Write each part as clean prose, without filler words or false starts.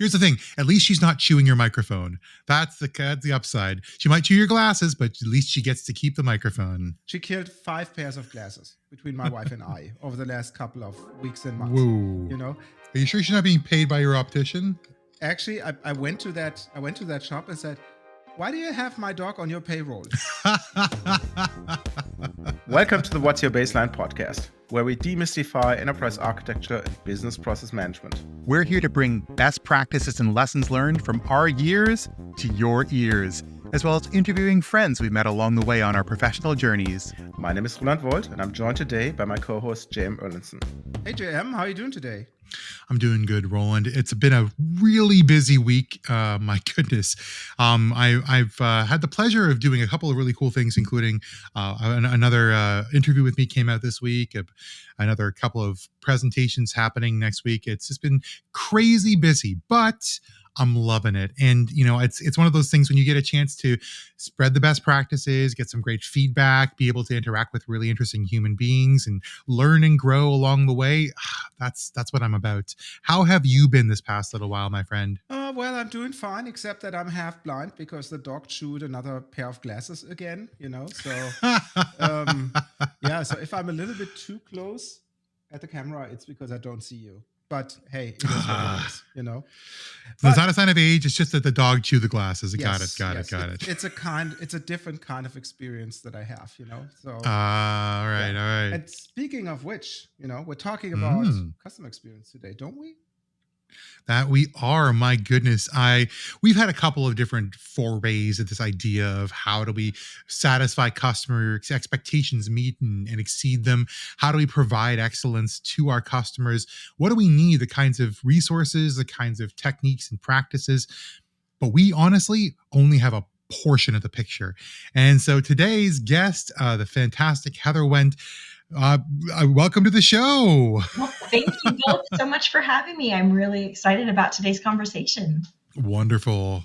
Here's the thing. At least she's not chewing your microphone. That's the upside. She might chew your glasses, but at least she gets to keep the microphone. She killed 5 pairs of glasses between my wife and I over the last couple of weeks and months. Whoa. You know? Are you sure she's not being paid by your optician? Actually, I went to that shop and said, "Why do you have my dog on your payroll?" Welcome to the What's Your Baseline podcast, where we demystify enterprise architecture and business process management. We're here to bring best practices and lessons learned from our years to your ears, as well as interviewing friends we've met along the way on our professional journeys. My name is Roland Volt, and I'm joined today by my co-host, JM Erlinson. Hey, JM, how are you doing today? I'm doing good, Roland. It's been a really busy week. My goodness. I've had the pleasure of doing a couple of really cool things, including another interview with me came out this week, another couple of presentations happening next week. It's just been crazy busy, but I'm loving it. And, you know, it's one of those things when you get a chance to spread the best practices, get some great feedback, be able to interact with really interesting human beings and learn and grow along the way. That's what I'm about. How have you been this past little while, my friend? Well, I'm doing fine, except that I'm half blind because the dog chewed another pair of glasses again, you know. So, so if I'm a little bit too close at the camera, it's because I don't see you. But hey, it is what it is, you know. It's not a sign of age. It's just that the dog chewed the glasses. Got it. It's a different kind of experience that I have, you know. So, all right. And speaking of which, you know, we're talking about customer experience today, don't we? That we are, my goodness. We've had a couple of different forays at this idea of how do we satisfy customer expectations, meet and exceed them? How do we provide excellence to our customers? What do we need? The kinds of resources, the kinds of techniques and practices. But we honestly only have a portion of the picture. And so today's guest, the fantastic Heather Wendt, welcome to the show. Well, thank you both so much for having me. I'm really excited about today's conversation. Wonderful.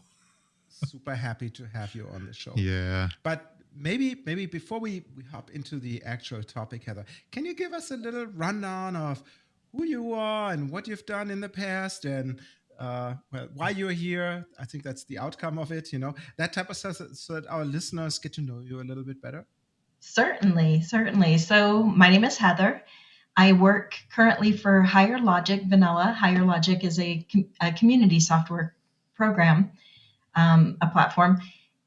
Super happy to have you on the show. Yeah. But maybe before we hop into the actual topic, Heather, can you give us a little rundown of who you are and what you've done in the past and why you're here? I think that's the outcome of it, you know, that type of stuff, so that our listeners get to know you a little bit better. Certainly. So my name is Heather. I work currently for Higher Logic Vanilla. Higher Logic is a community software program, a platform.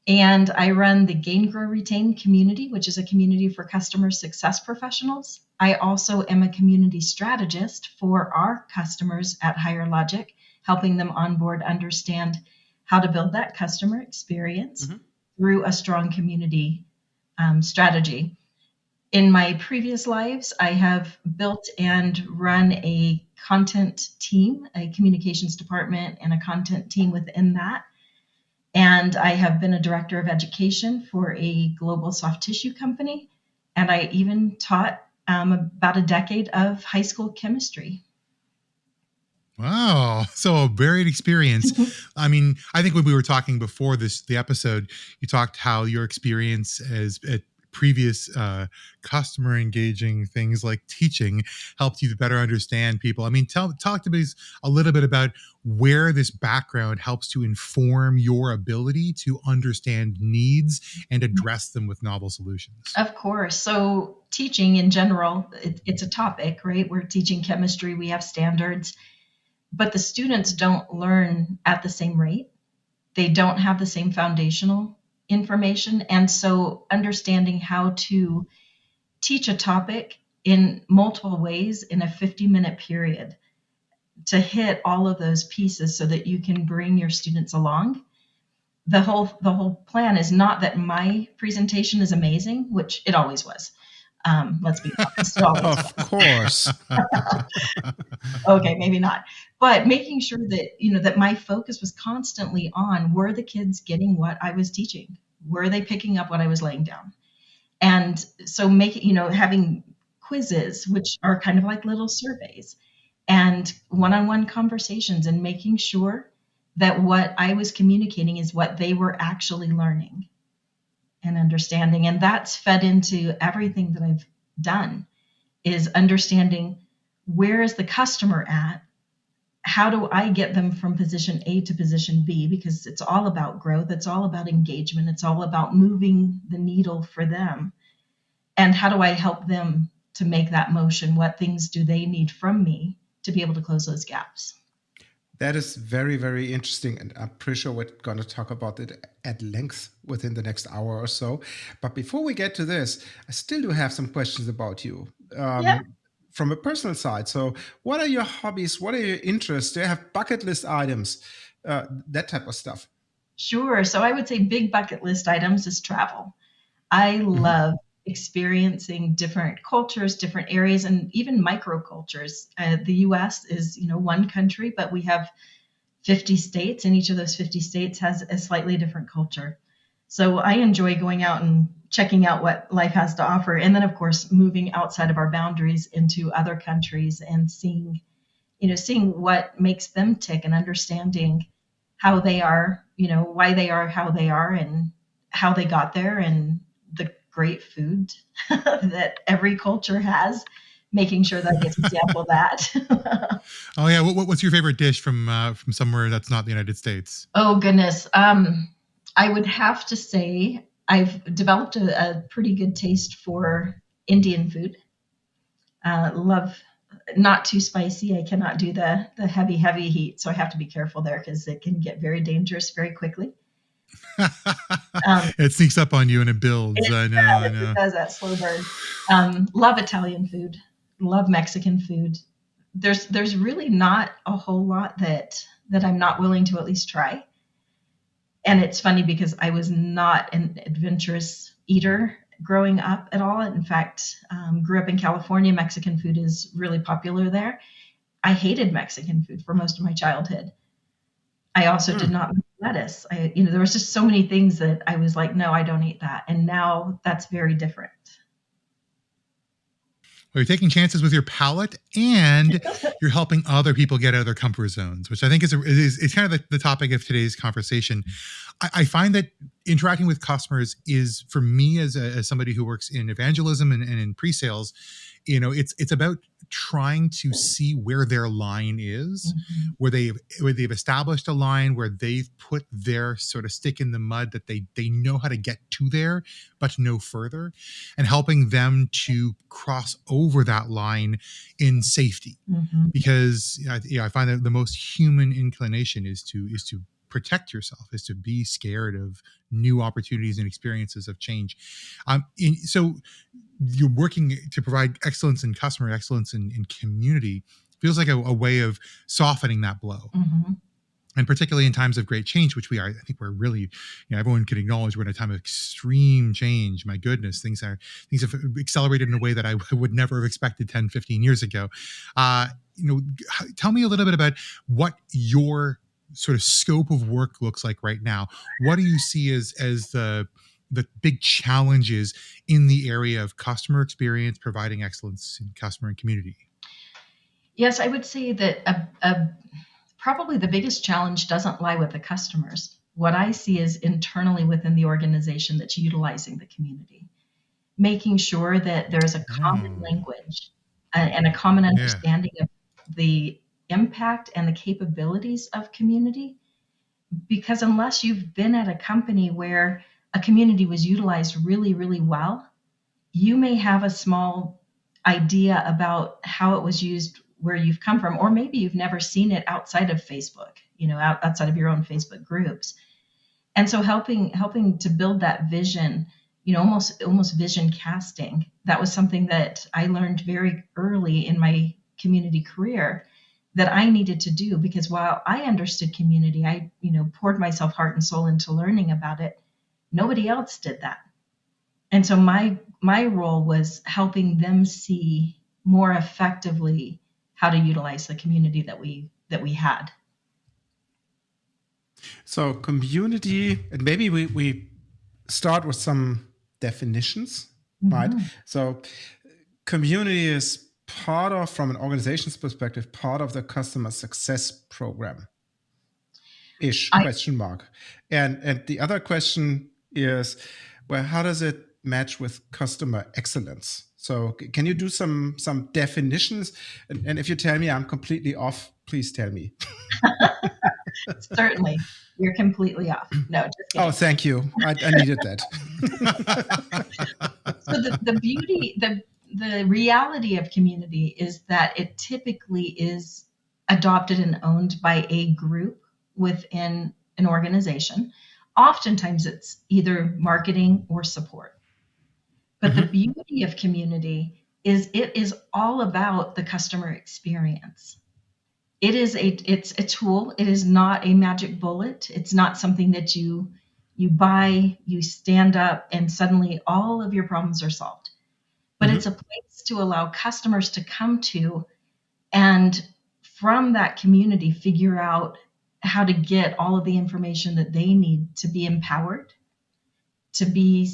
And I run the Gain, Grow, Retain community, which is a community for customer success professionals. I also am a community strategist for our customers at Higher Logic, helping them onboard, understand how to build that customer experience through a strong community strategy. In my previous lives, I have built and run a content team, a communications department, and a content team within that. And I have been a director of education for a global soft tissue company. And I even taught about a decade of high school chemistry. Wow. So a varied experience. I mean, I think when we were talking before the episode, you talked how your experience as at previous customer engaging things like teaching helped you to better understand people. I mean, talk to me a little bit about where this background helps to inform your ability to understand needs and address them with novel solutions. Of course. So teaching in general, it's a topic, right? We're teaching chemistry. We have standards. But the students don't learn at the same rate. They don't have the same foundational information. And so understanding how to teach a topic in multiple ways in a 50-minute period to hit all of those pieces so that you can bring your students along. The whole plan is not that my presentation is amazing, which it always was. Let's be honest. Of course. Okay, maybe not. But making sure that, you know, that my focus was constantly on, were the kids getting what I was teaching? Were they picking up what I was laying down? And so having quizzes, which are kind of like little surveys, and one-on-one conversations, and making sure that what I was communicating is what they were actually learning and understanding. And that's fed into everything that I've done, is understanding where is the customer at how do I get them from position A to position B? Because it's all about growth, it's all about engagement, it's all about moving the needle for them. And how do I help them to make that motion? What things do they need from me to be able to close those gaps? That is very, very interesting. And I'm pretty sure we're going to talk about it at length within the next hour or so. But before we get to this, I still do have some questions about you Yeah, from a personal side. So, what are your hobbies? What are your interests? Do you have bucket list items? That type of stuff. sure. So I would say big bucket list items is travel. I Mhm. love experiencing different cultures, different areas, and even microcultures. The U.S. is, one country, but we have 50 states, and each of those 50 states has a slightly different culture. So I enjoy going out and checking out what life has to offer, and then of course moving outside of our boundaries into other countries and seeing what makes them tick and understanding how they are, why they are how they are, and how they got there, and the great food that every culture has, making sure that I get to sample that. Oh yeah, what's your favorite dish from somewhere that's not the United States? Oh goodness. I would have to say I've developed a pretty good taste for Indian food. Love not too spicy. I cannot do the heavy heat, so I have to be careful there because it can get very dangerous very quickly. Um, It sneaks up on you and it builds. it I know, I it know. does that slow burn. Love Italian food. Love Mexican food. There's really not a whole lot that I'm not willing to at least try. And it's funny because I was not an adventurous eater growing up at all. In fact, grew up in California. Mexican food is really popular there. I hated Mexican food for most of my childhood. I also did Hmm. not like lettuce. There was just so many things that I was like, no, I don't eat that. And now that's very different. Well, you're taking chances with your palate, and you're helping other people get out of their comfort zones, which I think is kind of the topic of today's conversation. I find that interacting with customers is, for me as somebody who works in evangelism and in pre-sales, it's about trying to see where their line is, Mhm. where they've established a line, where they've put their sort of stick in the mud, that they know how to get to there but no further, and helping them to cross over that line in safety. Mhm. Because I find that the most human inclination is to protect yourself, is to be scared of new opportunities and experiences of change. So you're working to provide excellence in customer, excellence in community, feels like a way of softening that blow. Mhm. And particularly in times of great change, which we are, I think we're really, everyone can acknowledge we're in a time of extreme change. My goodness, things have accelerated in a way that I would never have expected 10, 15 years ago. Uh, Tell me a little bit about what your sort of scope of work looks like right now. What do you see as the big challenges in the area of customer experience, providing excellence in customer and community? Yes, I would say that probably the biggest challenge doesn't lie with the customers. What I see is internally within the organization that's utilizing the community, making sure that there's a common Oh, language and a common yeah. understanding of the impact and the capabilities of community. Because unless you've been at a company where a community was utilized really, really well, you may have a small idea about how it was used where you've come from, or maybe you've never seen it outside of Facebook, outside of your own Facebook groups. And so helping to build that vision, almost vision casting, that was something that I learned very early in my community career that I needed to do, because while I understood community, I poured myself heart and soul into learning about it. Nobody else did that. And so my role was helping them see more effectively how to utilize the community that we had. So, community, and maybe we start with some definitions, right? Mhm. So, community is part of, from an organization's perspective, part of the customer success program ish I question mark. And the other question is, well, how does it match with customer excellence. So can you do some definitions? And if you tell me I'm completely off, please tell me. Certainly. You're completely off. No, just kidding. Oh, thank you. I needed that. So the reality of community is that it typically is adopted and owned by a group within an organization. Oftentimes it's either marketing or support. But the beauty of community is it is all about the customer experience. It's a tool. It is not a magic bullet. It's not something that you buy, you stand up, and suddenly all of your problems are solved. But it's a place to allow customers to come to, and from that community figure out how to get all of the information that they need to be empowered, to be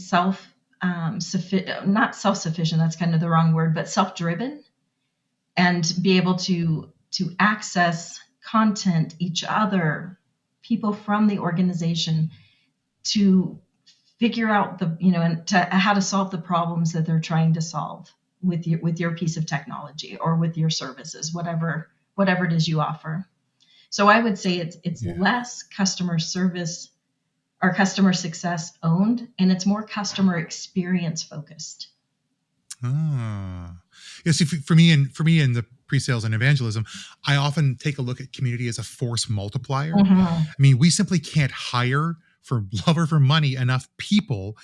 not self-sufficient, that's kind of the wrong word, but self-driven, and be able to access content, each other, people from the organization, to figure out how to solve the problems that they're trying to solve with your piece of technology or with your services, whatever it is you offer. So I would say it's less customer service or customer success owned, and it's more customer experience focused. See, for me in the pre-sales and evangelism, I often take a look at community as a force multiplier. I mean, we simply can't hire, for love or for money, enough people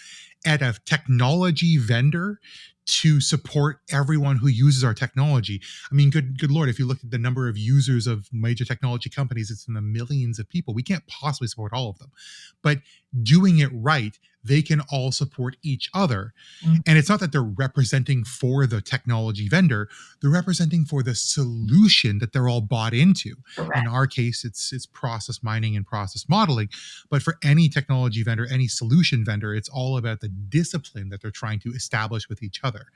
at a technology vendor to support everyone who uses our technology. I mean, good Lord, if you look at the number of users of major technology companies, it's in the millions of people. We can't possibly support all of them. But doing it right, they can all support each other. And it's not that they're representing for the technology vendor, they're representing for the solution that they're all bought into. Correct. In our case, it's process mining and process modeling. But for any technology vendor, any solution vendor, it's all about the discipline that they're trying to establish with each other.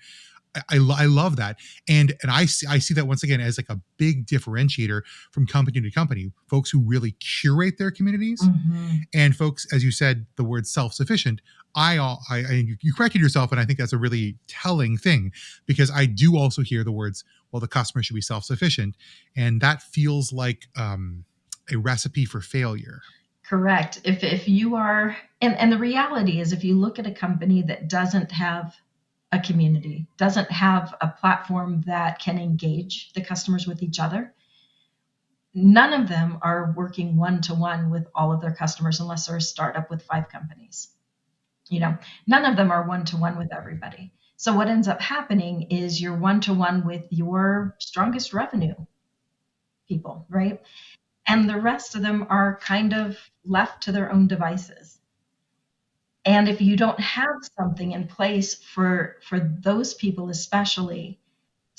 I love that. And I see that once again as like a big differentiator from company to company. Folks who really curate their communities and folks, as you said, the word self-sufficient. You corrected yourself, and I think that's a really telling thing, because I do also hear the words, well, the customer should be self-sufficient. And that feels like a recipe for failure. Correct. If you are, and the reality is, if you look at a company that doesn't have a community, doesn't have a platform that can engage the customers with each other, none of them are working one-to-one with all of their customers unless they're a startup with 5 companies. None of them are one-to-one with everybody. So what ends up happening is you're one-to-one with your strongest revenue people, right? And the rest of them are kind of left to their own devices. And if you don't have something in place for those people especially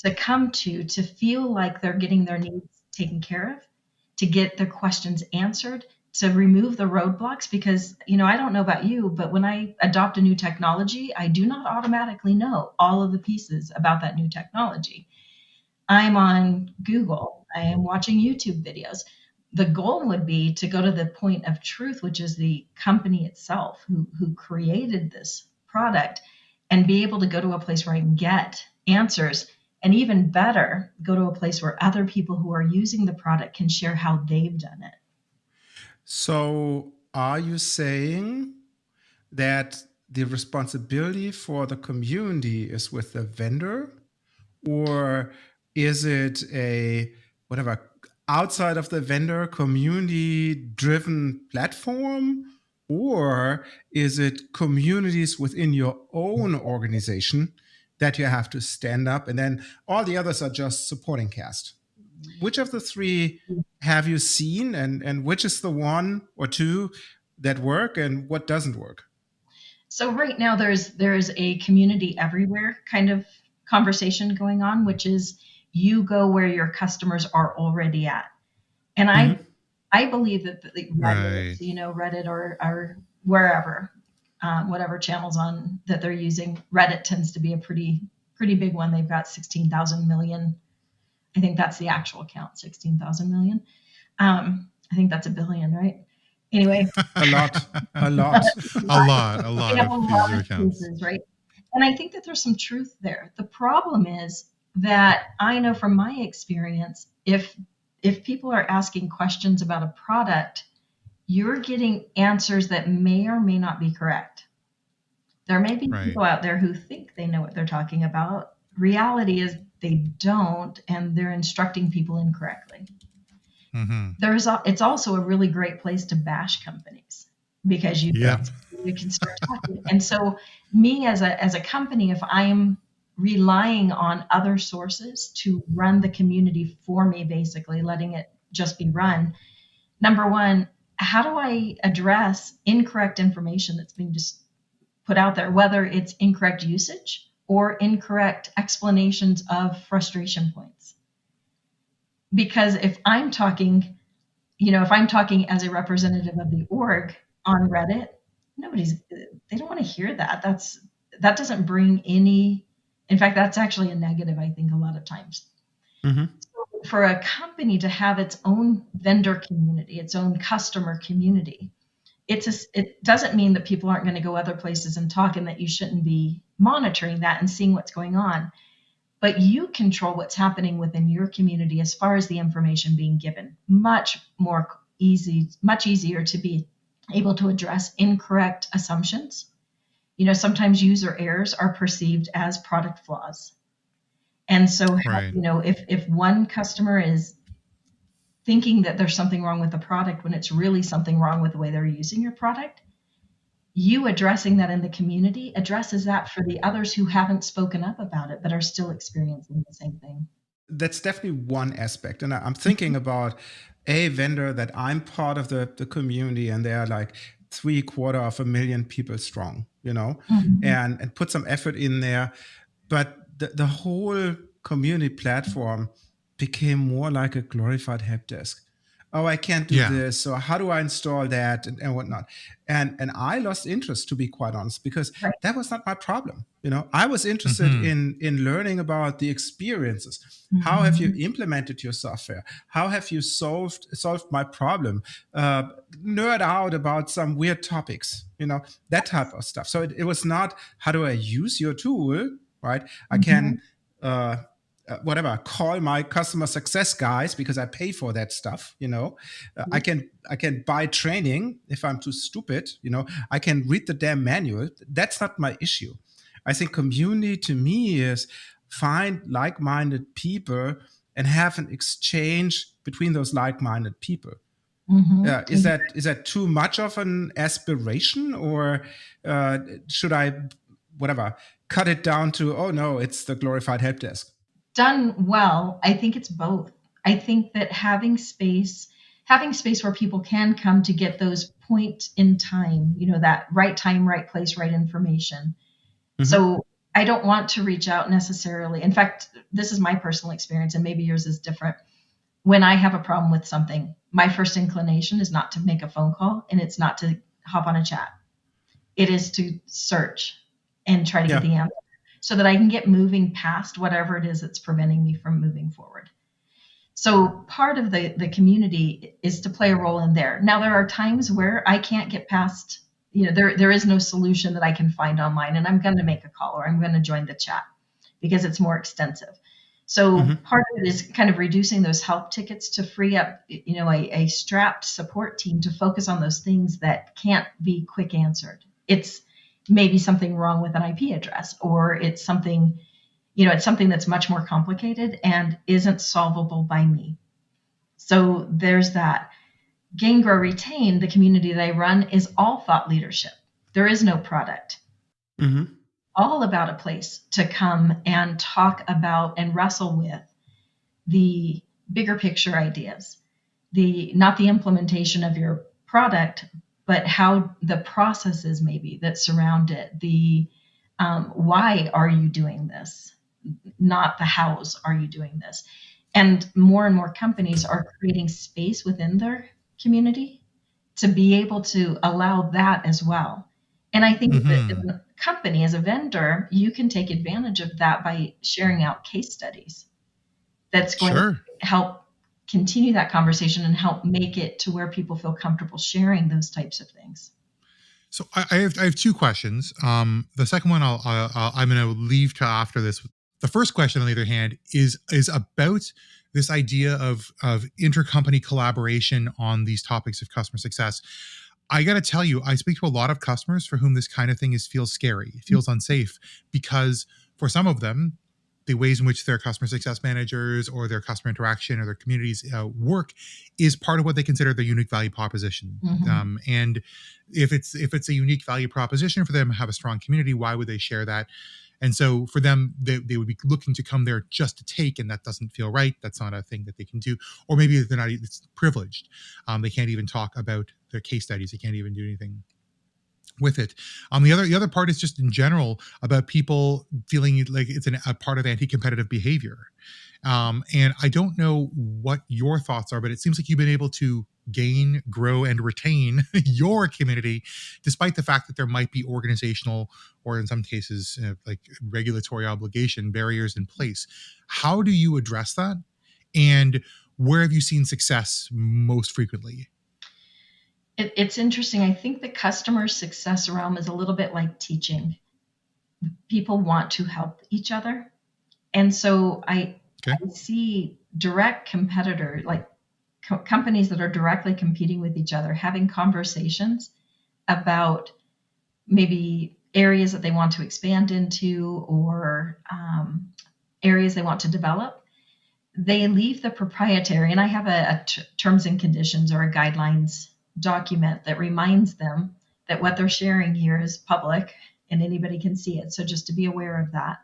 to come to feel like they're getting their needs taken care of, to get their questions answered, to remove the roadblocks, because, I don't know about you, but when I adopt a new technology, I do not automatically know all of the pieces about that new technology. I'm on Google, I am watching YouTube videos. The goal would be to go to the point of truth, which is the company itself who created this product, and be able to go to a place where I can get answers, and even better, go to a place where other people who are using the product can share how they've done it. So are you saying that the responsibility for the community is with the vendor, or is it a outside of the vendor community driven platform, or is it communities within your own organization that you have to stand up, and then all the others are just supporting cast? Which of the 3 have you seen, and which is the one or 2 that work and what doesn't work? So right now there's a community everywhere kind of conversation going on, which is you go where your customers are already at. And I believe that Reddit, Right. Reddit or wherever, whatever channels on that they're using, Reddit tends to be a pretty big one. They've got 16,000 million. I think that's the actual count, 16,000 million. I think that's a billion, right? Anyway. A lot. A lot They have of a lot user of accounts. cases, right? And I think that there's some truth there. The problem is that I know from my experience, if people are asking questions about a product, you're getting answers that may or may not be correct. There may be Right. people out there who think they know what they're talking about. Reality is they don't, and they're instructing people incorrectly. Mm-hmm. It's also a really great place to bash companies because Yeah. you can start talking. And so me as a company, if I'm relying on other sources to run the community for me, basically letting it just be run, number one, how do I address incorrect information that's being just put out there, whether it's incorrect usage or incorrect explanations of frustration points? Because if I'm talking as a representative of the org on Reddit, they don't want to hear that. That doesn't bring any, in fact, that's actually a negative, I think, a lot of times. Mm-hmm. So for a company to have its own vendor community, its own customer community, it doesn't mean that people aren't going to go other places and talk and that you shouldn't be monitoring that and seeing what's going on. But you control what's happening within your community as far as the information being given. Much easier to be able to address incorrect assumptions. Sometimes user errors are perceived as product flaws. And so, Right. if one customer is thinking that there's something wrong with the product when it's really something wrong with the way they're using your product, you addressing that in the community addresses that for the others who haven't spoken up about it but are still experiencing the same thing. That's definitely one aspect. And I'm thinking about a vendor that I'm part of the community, and they are like 750,000 people strong, Mhm. and put some effort in there. But the whole community platform became more like a glorified help desk. Oh, I can't do Yeah. this. So how do I install that and whatnot? And I lost interest, to be quite honest, because Right. that was not my problem. I was interested Mm-hmm. in learning about the experiences. How have you implemented your software? How have you solved my problem? Nerd out about some weird topics, that type of stuff. So it was not how do I use your tool, right? I can call my customer success guys because I pay for that stuff. I can buy training if I'm too stupid. I can read the damn manual. That's not my issue. I think community to me is find like-minded people and have an exchange between those like-minded people. Is that too much of an aspiration, or should I cut it down to, oh no, it's the glorified help desk? Done well, I think it's both. I think that having space where people can come to get those point in time, that right time, right place, right information. Mm-hmm. So I don't want to reach out necessarily. In fact, this is my personal experience, and maybe yours is different. When I have a problem with something, my first inclination is not to make a phone call, and it's not to hop on a chat. It is to search and try to get the answer so that I can get moving past whatever it is that's preventing me from moving forward. So part of the community is to play a role in there. Now, there are times where I can't get past, there is no solution that I can find online, and I'm going to make a call or I'm going to join the chat because it's more extensive. So part of it is kind of reducing those help tickets to free up, a strapped support team to focus on those things that can't be quick answered. It's maybe something wrong with an IP address, or it's something that's much more complicated and isn't solvable by me. So there's that. Gain, Grow, Retain, the community that I run, is all thought leadership. There is no product. All about a place to come and talk about and wrestle with the bigger picture ideas, not the implementation of your product, but how the processes maybe that surround it. Why are you doing this? Not the hows are you doing this? And more companies are creating space within their community to be able to allow that as well. And I think that as a company, as a vendor, you can take advantage of that by sharing out case studies. That's going to help continue that conversation and help make it to where people feel comfortable sharing those types of things. So I have two questions. The second one I'm going to leave to after this. The first question, on the other hand, is about this idea of intercompany collaboration on these topics of customer success. I got to tell you, I speak to a lot of customers for whom this kind of thing feels scary, it feels unsafe, because for some of them, the ways in which their customer success managers or their customer interaction or their communities work is part of what they consider their unique value proposition. And if it's a unique value proposition for them, have a strong community, why would they share that? And so for them, they would be looking to come there just to take, and that doesn't feel right. That's not a thing that they can do. Or maybe they're not, it's privileged. They can't even talk about their case studies. They can't even do anything with it. The other part is just in general about people feeling like it's a part of anti-competitive behavior. And I don't know what your thoughts are, but it seems like you've been able to gain, grow, and retain your community, despite the fact that there might be organizational or in some cases like regulatory obligation barriers in place. How do you address that? And where have you seen success most frequently? It's interesting. I think the customer success realm is a little bit like teaching. People want to help each other. And so I see direct competitor, like companies that are directly competing with each other, having conversations about maybe areas that they want to expand into or areas they want to develop. They leave the proprietary, and I have a terms and conditions or a guidelines document that reminds them that what they're sharing here is public and anybody can see it. So just to be aware of that.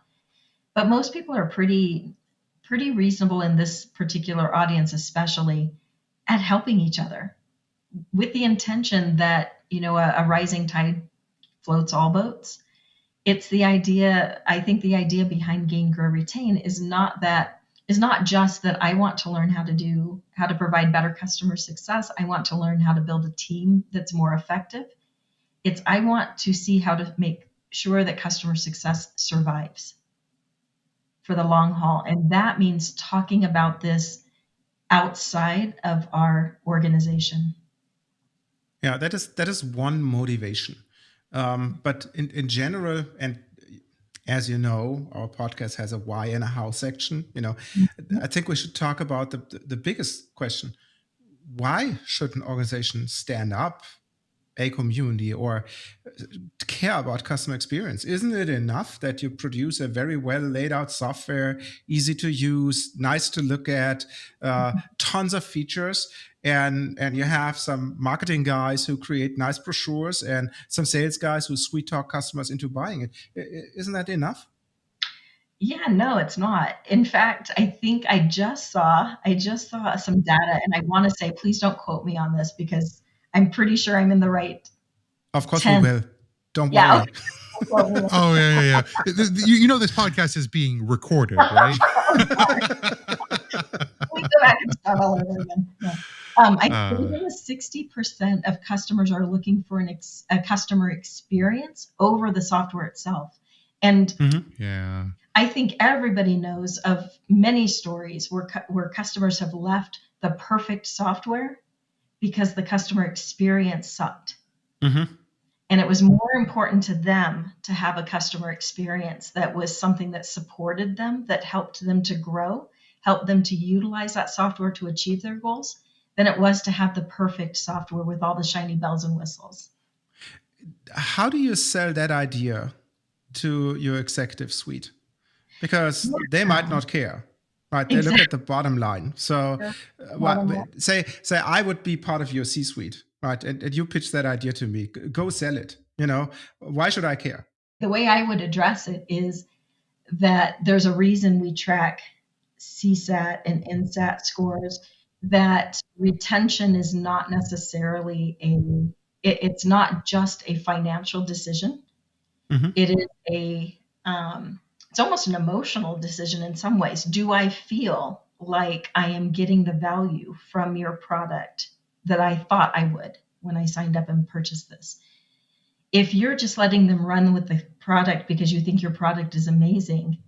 But most people are pretty reasonable in this particular audience, especially at helping each other with the intention that, a rising tide floats all boats. It's the idea, I think the idea behind Gain, Grow, Retain is not just that I want to learn how to provide better customer success. I want to learn how to build a team that's more effective. It's I want to see how to make sure that customer success survives for the long haul. And that means talking about this outside of our organization. Yeah, that is one motivation. But in general, and as you know, our podcast has a why and a how section. I think we should talk about the biggest question. Why should an organization stand up a community or care about customer experience? Isn't it enough that you produce a very well laid out software, easy to use, nice to look at, tons of features, and you have some marketing guys who create nice brochures and some sales guys who sweet talk customers into buying it? Isn't that enough? Yeah, no, it's not. In fact, I think I just saw some data, and I want to say, please don't quote me on this because I'm pretty sure I'm in the right. Of course we will. Don't Yeah, worry. okay. Oh, yeah. This podcast is being recorded, right? We go back and start all over again. Yeah. I think even 60% of customers are looking for a customer experience over the software itself. And yeah, I think everybody knows of many stories where customers have left the perfect software because the customer experience sucked. And it was more important to them to have a customer experience that was something that supported them, that helped them to grow, helped them to utilize that software to achieve their goals, than it was to have the perfect software with all the shiny bells and whistles. How do you sell that idea to your executive suite? Because they might not care, right? They look at the bottom line. So say I would be part of your C-suite, right? And you pitch that idea to me. Go sell it. Why should I care? The way I would address it is that there's a reason we track CSAT and NSAT scores, that retention is not necessarily it's not just a financial decision. It is it's almost an emotional decision in some ways. Do I feel like I am getting the value from your product that I thought I would when I signed up and purchased this? If you're just letting them run with the product because you think your product is amazing,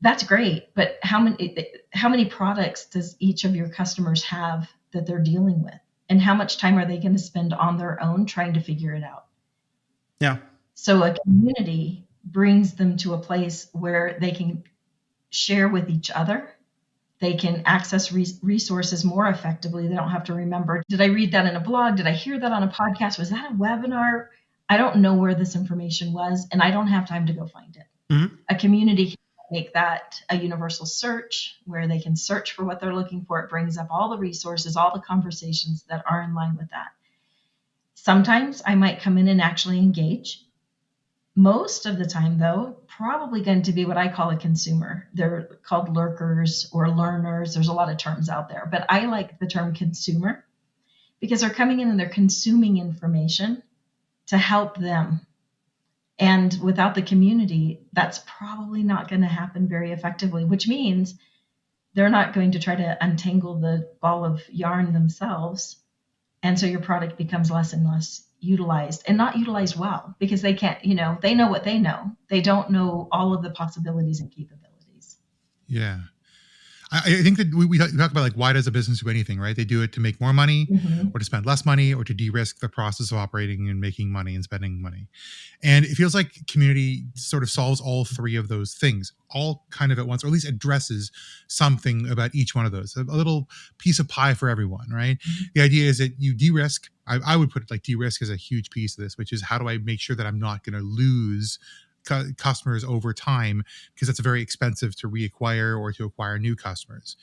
that's great. But how many products does each of your customers have that they're dealing with? And how much time are they going to spend on their own trying to figure it out? Yeah. So a community brings them to a place where they can share with each other. They can access resources more effectively. They don't have to remember, did I read that in a blog? Did I hear that on a podcast? Was that a webinar? I don't know where this information was, and I don't have time to go find it. Mm-hmm. A community can make that a universal search where they can search for what they're looking for. It brings up all the resources, all the conversations that are in line with that. Sometimes I might come in and actually engage. Most of the time, though, probably going to be what I call a consumer. They're called lurkers or learners. There's a lot of terms out there, but I like the term consumer because they're coming in and they're consuming information to help them. And without the community, that's probably not going to happen very effectively, which means they're not going to try to untangle the ball of yarn themselves. And so your product becomes less and less utilized, and not utilized well, because they can't, they know what they know. They don't know all of the possibilities and capabilities. Yeah. I think that we talk about, like, why does a business do anything, right? They do it to make more money, or to spend less money, or to de-risk the process of operating and making money and spending money. And it feels like community sort of solves all three of those things, all kind of at once, or at least addresses something about each one of those, a little piece of pie for everyone, right? The idea is that you de-risk. I would put it like de-risk as a huge piece of this, which is, how do I make sure that I'm not going to lose customers over time, because that's very expensive to reacquire or to acquire new customers.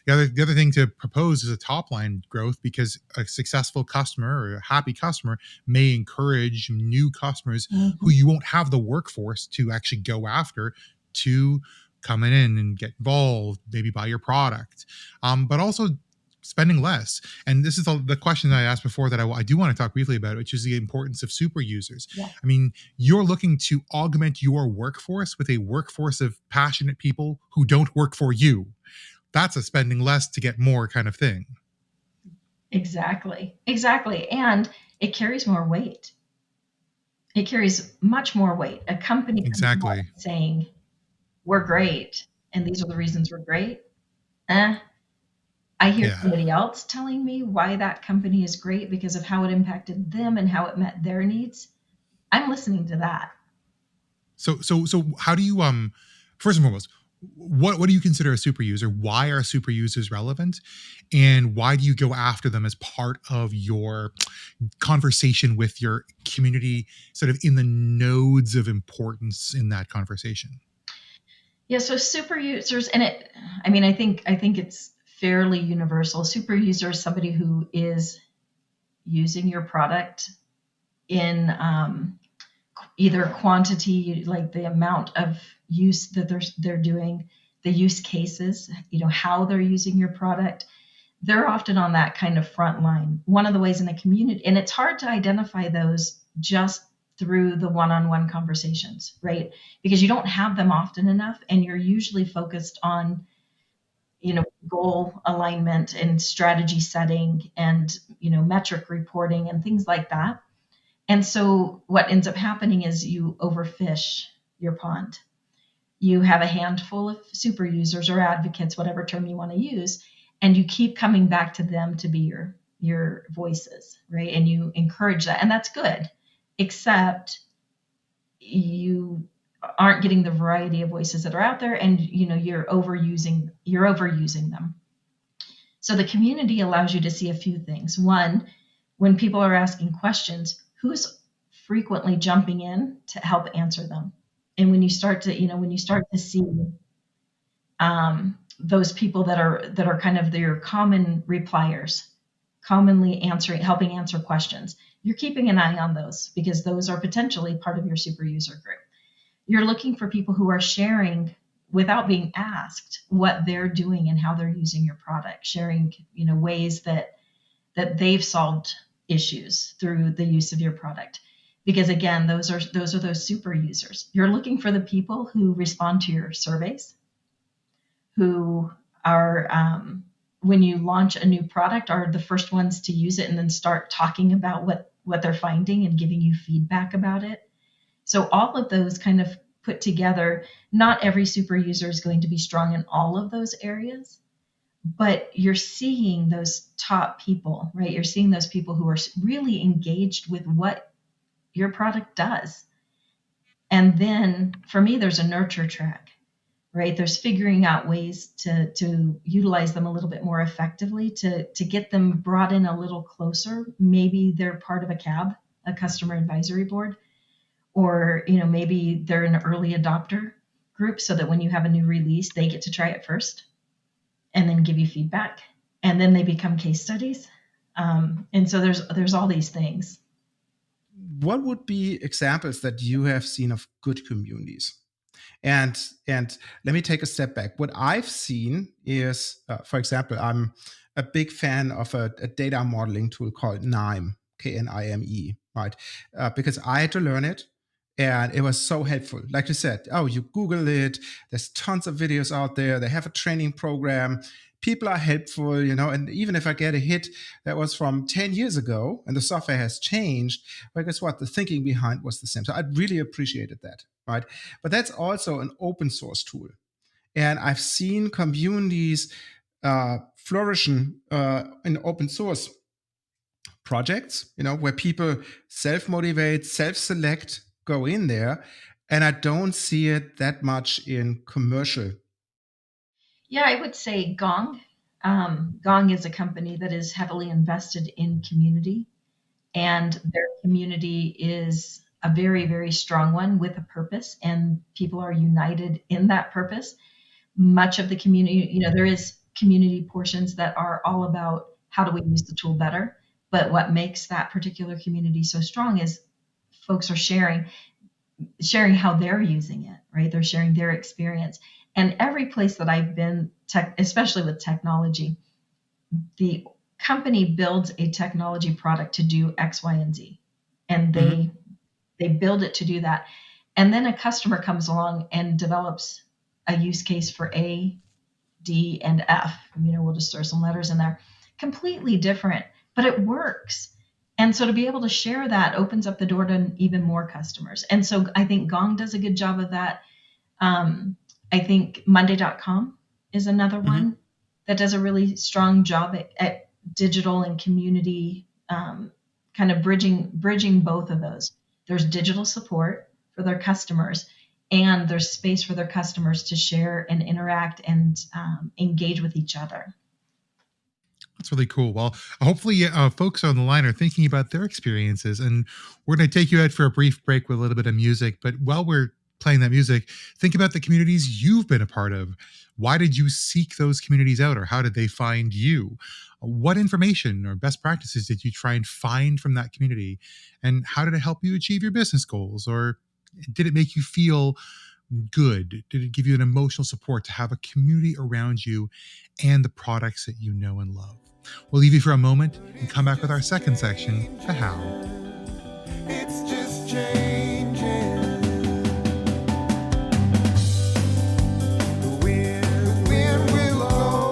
The other thing to propose is a top line growth, because a successful customer or a happy customer may encourage new customers who you won't have the workforce to actually go after to come in and get involved, maybe buy your product, but also spending less. And this is the question that I asked before that I do want to talk briefly about, which is the importance of super users. Yeah. I mean, you're looking to augment your workforce with a workforce of passionate people who don't work for you. That's a spending less to get more kind of thing. Exactly. And it carries more weight. It carries much more weight. A company Exactly saying, we're great, and these are the reasons we're great. I hear somebody else telling me why that company is great because of how it impacted them and how it met their needs. I'm listening to that. So how do you, first and foremost, what do you consider a super user? Why are super users relevant? And why do you go after them as part of your conversation with your community, sort of in the nodes of importance in that conversation? Yeah, so super users, and I think it's fairly universal. Super user is somebody who is using your product in either quantity, like the amount of use that they're doing, the use cases, how they're using your product. They're often on that kind of front line. One of the ways in the community, and it's hard to identify those just through the one-on-one conversations, right? Because you don't have them often enough, and you're usually focused on goal alignment and strategy setting and metric reporting and things like that. And so what ends up happening is you overfish your pond. You have a handful of super users or advocates, whatever term you want to use, and you keep coming back to them to be your voices, right? And you encourage that, and that's good, except you aren't getting the variety of voices that are out there, and you're overusing them. So the community allows you to see a few things. One, when people are asking questions, who's frequently jumping in to help answer them? And when you start to see those people that are kind of your common repliers, commonly helping answer questions, you're keeping an eye on those, because those are potentially part of your super user group. You're looking for people who are sharing without being asked what they're doing and how they're using your product, sharing ways that they've solved issues through the use of your product. Because again, those are those super users. You're looking for the people who respond to your surveys, who are when you launch a new product, are the first ones to use it and then start talking about what they're finding and giving you feedback about it. So all of those kind of put together, not every super user is going to be strong in all of those areas, but you're seeing those top people, right? You're seeing those people who are really engaged with what your product does. And then for me, there's a nurture track, right? There's figuring out ways to utilize them a little bit more effectively, to get them brought in a little closer. Maybe they're part of a CAB, a customer advisory board, or maybe they're an early adopter group, so that when you have a new release, they get to try it first and then give you feedback, and then they become case studies. And so there's all these things. What would be examples that you have seen of good communities? And let me take a step back. What I've seen is, for example, I'm a big fan of a data modeling tool called KNIME, KNIME, right? Because I had to learn it, and it was so helpful. Like you said, you Google it. There's tons of videos out there. They have a training program. People are helpful, and even if I get a hit that was from 10 years ago and the software has changed, well, guess what? The thinking behind was the same. So I really appreciated that, right? But that's also an open source tool. And I've seen communities flourishing in open source projects, where people self-motivate, self-select, go in there. And I don't see it that much in commercial. Yeah, I would say Gong. Gong is a company that is heavily invested in community, and their community is a very, very strong one with a purpose, and people are united in that purpose. Much of the community, there is community portions that are all about how do we use the tool better. But what makes that particular community so strong is folks are sharing how they're using it, right? They're sharing their experience. And every place that I've been, especially with technology, the company builds a technology product to do X, Y, and Z. And they build it to do that. And then a customer comes along and develops a use case for A, D, and F. We'll just throw some letters in there. Completely different, but it works. And so to be able to share that opens up the door to even more customers. And so I think Gong does a good job of that. I think Monday.com is another one that does a really strong job at digital and community, kind of bridging both of those. There's digital support for their customers, and there's space for their customers to share and interact and engage with each other. That's really cool. Well, hopefully folks on the line are thinking about their experiences, and we're going to take you out for a brief break with a little bit of music. But while we're playing that music, think about the communities you've been a part of. Why did you seek those communities out, or how did they find you? What information or best practices did you try and find from that community? And how did it help you achieve your business goals? Or did it make you feel good? Did it give you an emotional support to have a community around you and the products that you know and love? We'll leave you for a moment and come back with our second section, the how. It's just changing. The wind will blow,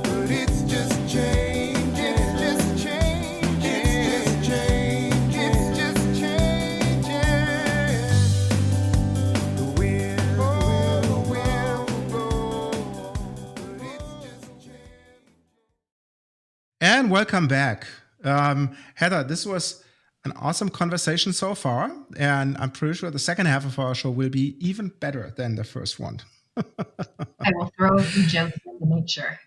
but it's just changing. It's just changing. It's just changing. It's just changing. The wind will blow, but it's just changing. And welcome back. Heather, this was an awesome conversation so far, and I'm pretty sure the second half of our show will be even better than the first one. I will throw a few jokes in to make sure.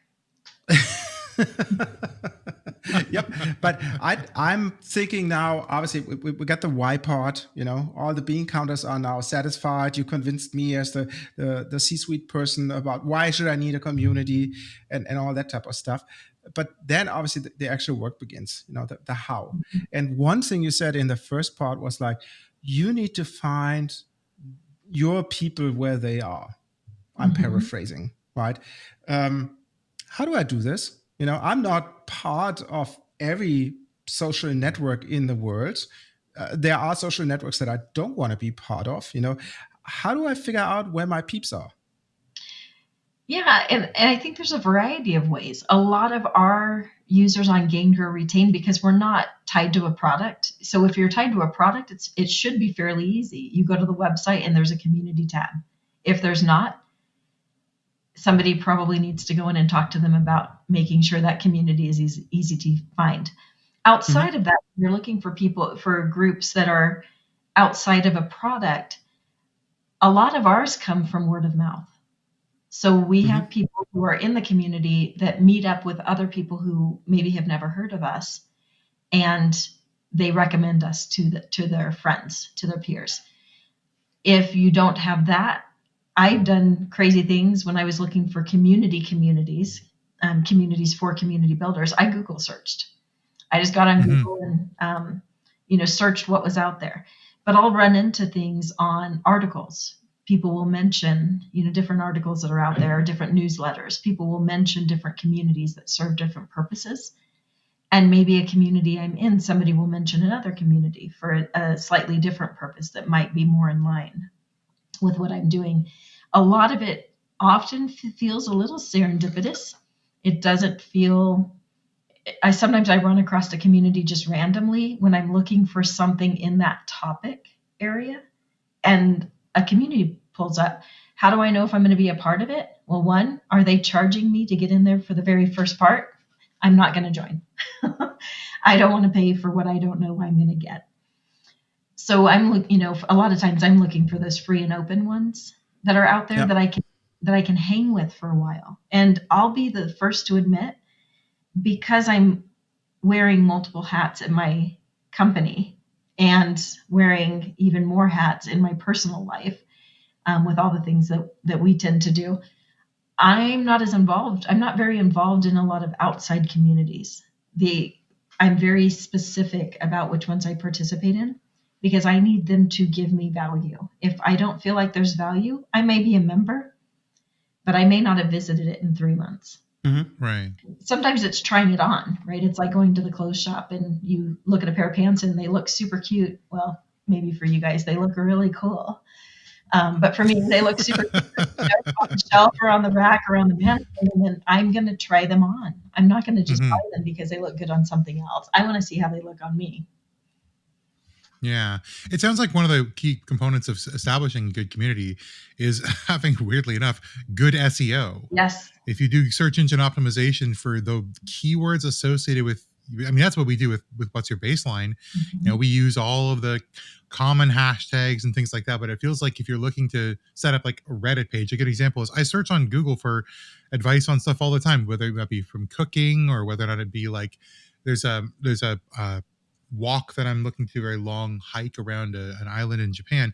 Yep. But I'm thinking now, obviously, we got the why part, all the bean counters are now satisfied. You convinced me as the C-suite person about why should I need a community and all that type of stuff. But then obviously the actual work begins, the how. And one thing you said in the first part was like, you need to find your people where they are. I'm paraphrasing, right? How do I do this? I'm not part of every social network in the world. There are social networks that I don't want to be part of. How do I figure out where my peeps are? Yeah, and I think there's a variety of ways. A lot of our users on Gain, Grow, Retain, because we're not tied to a product. So if you're tied to a product, it should be fairly easy. You go to the website and there's a community tab. If there's not, somebody probably needs to go in and talk to them about making sure that community is easy to find. Outside of that, you're looking for people, for groups that are outside of a product. A lot of ours come from word of mouth. So we have people who are in the community that meet up with other people who maybe have never heard of us, and they recommend us to their friends, to their peers. If you don't have that, I've done crazy things when I was looking for communities for community builders. I Google searched. I just got on Mhm. Google and searched what was out there. But I'll run into things on articles. People will mention, different articles that are out there, different newsletters. People will mention different communities that serve different purposes. And maybe a community I'm in, somebody will mention another community for a slightly different purpose that might be more in line with what I'm doing. A lot of it often feels a little serendipitous. It doesn't feel, sometimes I run across a community just randomly when I'm looking for something in that topic area, and a community pulls up. How do I know if I'm going to be a part of it? Well, one, are they charging me to get in there for the very first part? I'm not going to join. I don't want to pay for what I don't know I'm going to get. So a lot of times I'm looking for those free and open ones that are out there that I can hang with for a while. And I'll be the first to admit, because I'm wearing multiple hats in my company and wearing even more hats in my personal life, with all the things that we tend to do, I'm not as involved. I'm not very involved in a lot of outside communities. I'm very specific about which ones I participate in, because I need them to give me value. If I don't feel like there's value, I may be a member, but I may not have visited it in 3 months. Right. Sometimes it's trying it on, right? It's like going to the clothes shop and you look at a pair of pants and they look super cute. Well, maybe for you guys, they look really cool. But for me, they look super cute on the shelf or on the rack or on the mannequin, and then I'm going to try them on. I'm not going to just buy them because they look good on something else. I want to see how they look on me. Yeah. It sounds like one of the key components of establishing a good community is having, weirdly enough, good SEO. Yes. If you do search engine optimization for the keywords associated with, I mean, that's what we do with What's Your Baseline. We use all of the common hashtags and things like that. But it feels like if you're looking to set up like a Reddit page, a good example is I search on Google for advice on stuff all the time, whether that be from cooking or whether or not it be like there's a walk that I'm looking to, a very long hike around an island in Japan,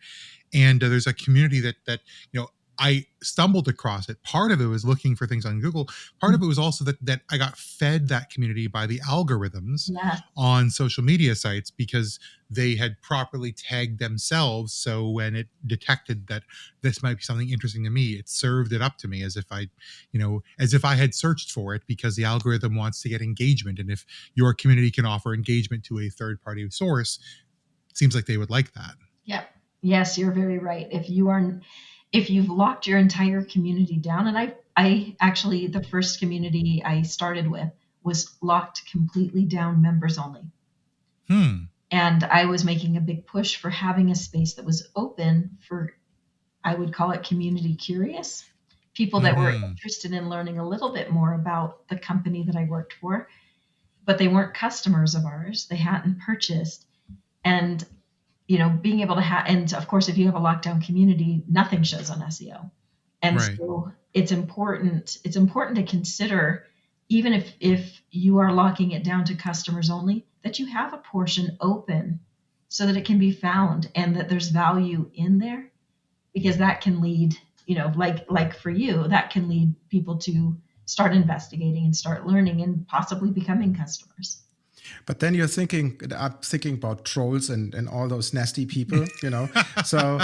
and there's a community that I stumbled across it. Part of it was looking for things on Google. Part of it was also that I got fed that community by the algorithms on social media sites, because they had properly tagged themselves. So when it detected that this might be something interesting to me, it served it up to me as if I had searched for it, because the algorithm wants to get engagement. And if your community can offer engagement to a third-party source, it seems like they would like that. Yep. Yes, you're very right. If you've locked your entire community down, and I actually, the first community I started with was locked completely down, members only. And I was making a big push for having a space that was open for, I would call it community curious, people that were interested in learning a little bit more about the company that I worked for, but they weren't customers of ours. They hadn't purchased. And being able to have, and of course, if you have a lockdown community, nothing shows on SEO. And so it's important to consider, even if you are locking it down to customers only, that you have a portion open so that it can be found and that there's value in there, because that can lead, like for you, that can lead people to start investigating and start learning and possibly becoming customers. But then I'm thinking about trolls and all those nasty people, So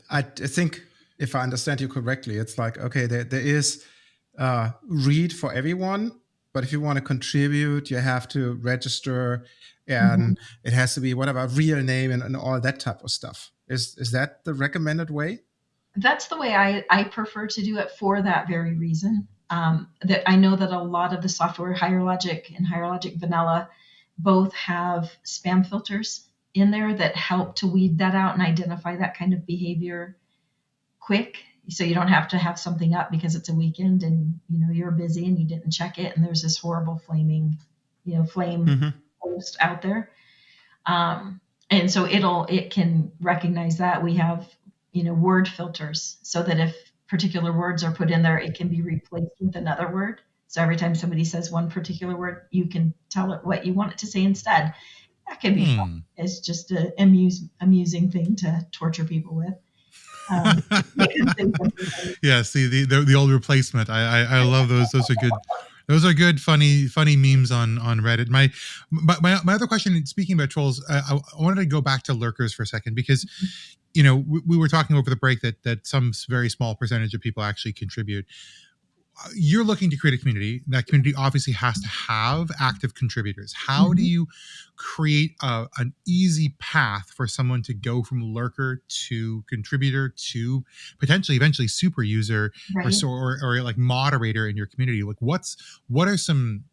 I think, if I understand you correctly, it's like, okay, there is read for everyone, but if you want to contribute, you have to register, and it has to be whatever real name and all that type of stuff. Is that the recommended way? That's the way I prefer to do it, for that very reason. That I know that a lot of the software, Higher Logic and Higher Logic Vanilla, both have spam filters in there that help to weed that out and identify that kind of behavior quick. So you don't have to have something up because it's a weekend and you're busy and you didn't check it, and there's this horrible flame post out there. And so it can recognize that. We have, word filters so that if particular words are put in there, it can be replaced with another word. So every time somebody says one particular word, you can tell it what you want it to say instead. That can be fun. It's just an amusing thing to torture people with. Yeah, see the old replacement. I love those. Those are good. Those are good, funny memes on Reddit. My other question, speaking about trolls, I wanted to go back to lurkers for a second because, we were talking over the break that some very small percentage of people actually contribute. You're looking to create a community. That community obviously has to have active contributors. How do you create an easy path for someone to go from lurker to contributor to potentially eventually super user, Right. or like moderator in your community? Like what are some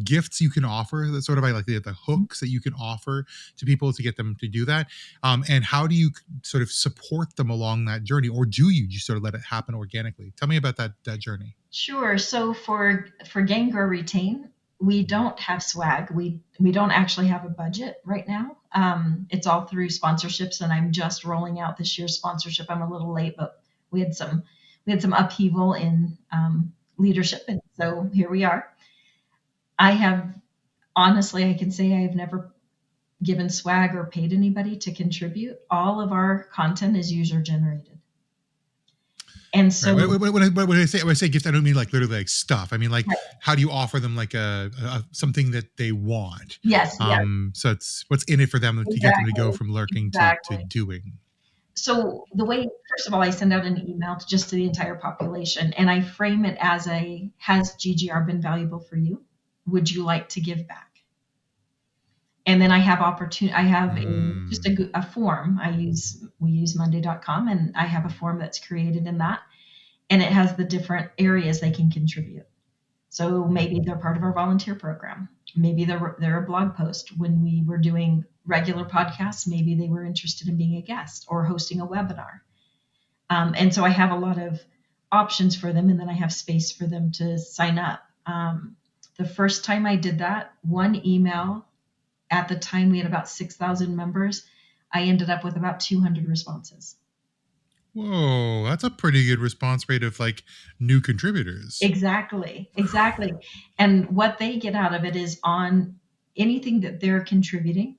gifts you can offer, that sort of like the hooks that you can offer to people to get them to do that, and how do you sort of support them along that journey, or do you just sort of let it happen organically? Tell me about that journey. Sure. So for Gain, Grow, Retain, we don't have swag. We don't actually have a budget right now. It's all through sponsorships, and I'm just rolling out this year's sponsorship. I'm a little late, but we had some upheaval in leadership, and so here we are. I can say I've never given swag or paid anybody to contribute. All of our content is user generated. And so when I say gift, I don't mean like literally like stuff. I mean like, how do you offer them like a something that they want? Yes. So it's what's in it for them to get them to go from lurking to doing. So the way, first of all, I send out an email to the entire population, and I frame it as has GGR been valuable for you? Would you like to give back? And then I have just a form. We use Monday.com, and I have a form that's created in that, and it has the different areas they can contribute. So maybe they're part of our volunteer program. Maybe they're a blog post. When we were doing regular podcasts, maybe they were interested in being a guest or hosting a webinar. And so I have a lot of options for them, and then I have space for them to sign up. The first time I did that, one email, at the time we had about 6,000 members, I ended up with about 200 responses. Whoa, that's a pretty good response rate of like new contributors. Exactly. And what they get out of it is, on anything that they're contributing,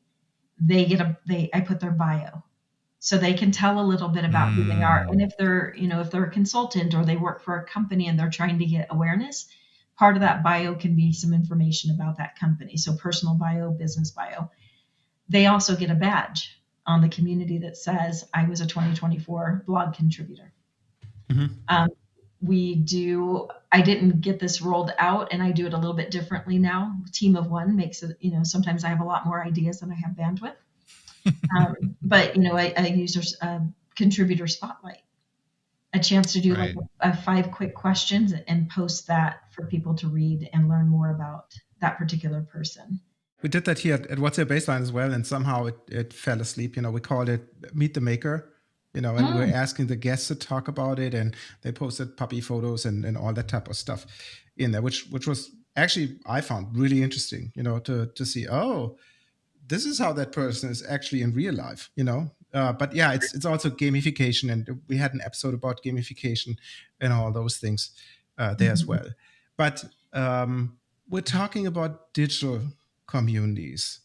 I put their bio, so they can tell a little bit about who they are. And if they're a consultant or they work for a company and they're trying to get awareness, part of that bio can be some information about that company. So personal bio, business bio. They also get a badge on the community that says, I was a 2024 blog contributor. I didn't get this rolled out, and I do it a little bit differently now. Team of one makes it, sometimes I have a lot more ideas than I have bandwidth. But, I use a contributor spotlight, a chance to do like a 5 quick questions and post that for people to read and learn more about that particular person. We did that here at What's Your Baseline as well, and somehow it fell asleep. We called it Meet the Maker, and we're asking the guests to talk about it, and they posted puppy photos and all that type of stuff in there, which was actually, I found really interesting, to see, oh, this is how that person is actually in real life, But yeah, it's also gamification, and we had an episode about gamification and all those things there as well. But we're talking about digital communities.